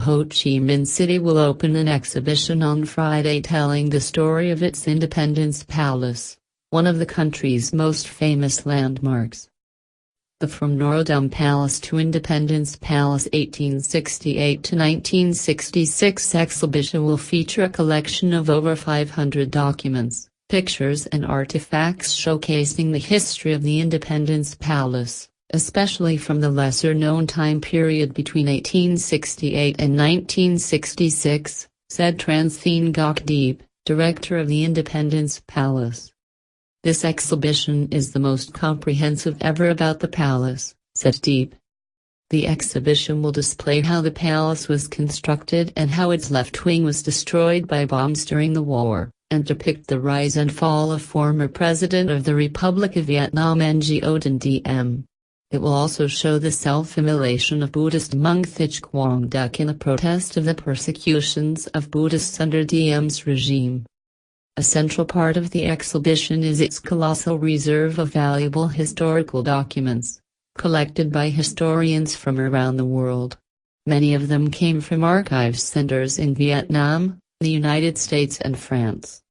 Ho Chi Minh City will open an exhibition on Friday telling the story of its Independence Palace, one of the country's most famous landmarks. The From Norodom Palace to Independence Palace 1868 to 1966 exhibition will feature a collection of over 500 documents, pictures and artifacts showcasing the history of the Independence Palace, especially from the lesser-known time period between 1868 and 1966, said Tran Thi Ngoc Diep, director of the Independence Palace. This exhibition is the most comprehensive ever about the palace, said Diep. The exhibition will display how the palace was constructed and how its left wing was destroyed by bombs during the war, and depict the rise and fall of former President of the Republic of Vietnam Norodom Diem. It will also show the self-immolation of Buddhist monk Thich Quang Duc in the protest of the persecutions of Buddhists under Diem's regime. A central part of the exhibition is its colossal reserve of valuable historical documents, collected by historians from around the world. Many of them came from archives centers in Vietnam, the United States and France.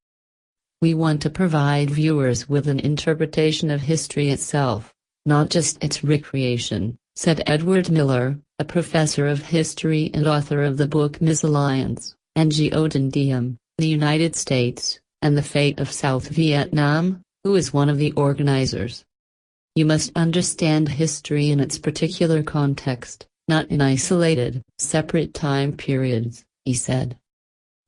We want to provide viewers with an interpretation of history itself, not just its recreation, said Edward Miller, a professor of history and author of the book Misalliance, Norodom Diem, the United States, and the Fate of South Vietnam, who is one of the organizers. You must understand history in its particular context, not in isolated, separate time periods, he said.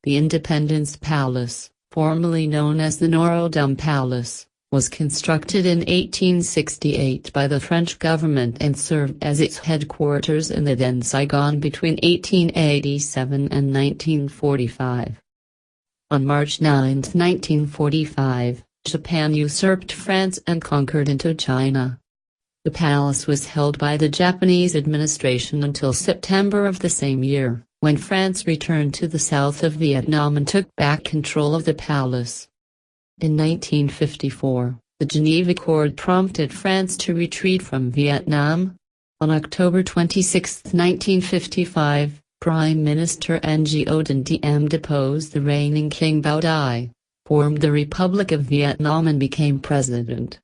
The Independence Palace, formerly known as the Norodom Palace, was constructed in 1868 by the French government and served as its headquarters in the then Saigon between 1887 and 1945. On March 9, 1945, Japan usurped France and conquered Indochina. The palace was held by the Japanese administration until September of the same year, when France returned to the south of Vietnam and took back control of the palace. In 1954, the Geneva Accord prompted France to retreat from Vietnam. On October 26, 1955, Prime Minister Norodom Diem deposed the reigning King Bao Dai, formed the Republic of Vietnam and became president.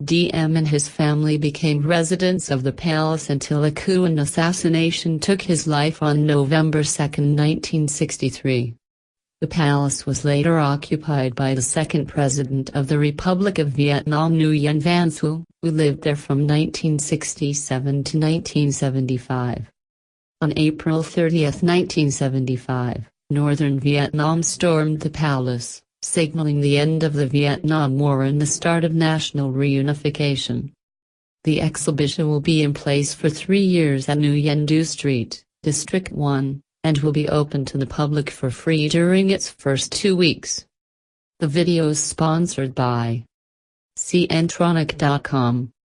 Diem and his family became residents of the palace until a coup and assassination took his life on November 2, 1963. The palace was later occupied by the second president of the Republic of Vietnam Nguyen Van Thu, who lived there from 1967 to 1975. On April 30, 1975, northern Vietnam stormed the palace, signaling the end of the Vietnam War and the start of national reunification. The exhibition will be in place for 3 years at Nguyen Du Street, District 1, and will be open to the public for free during its first 2 weeks. The video is sponsored by CNtronic.com.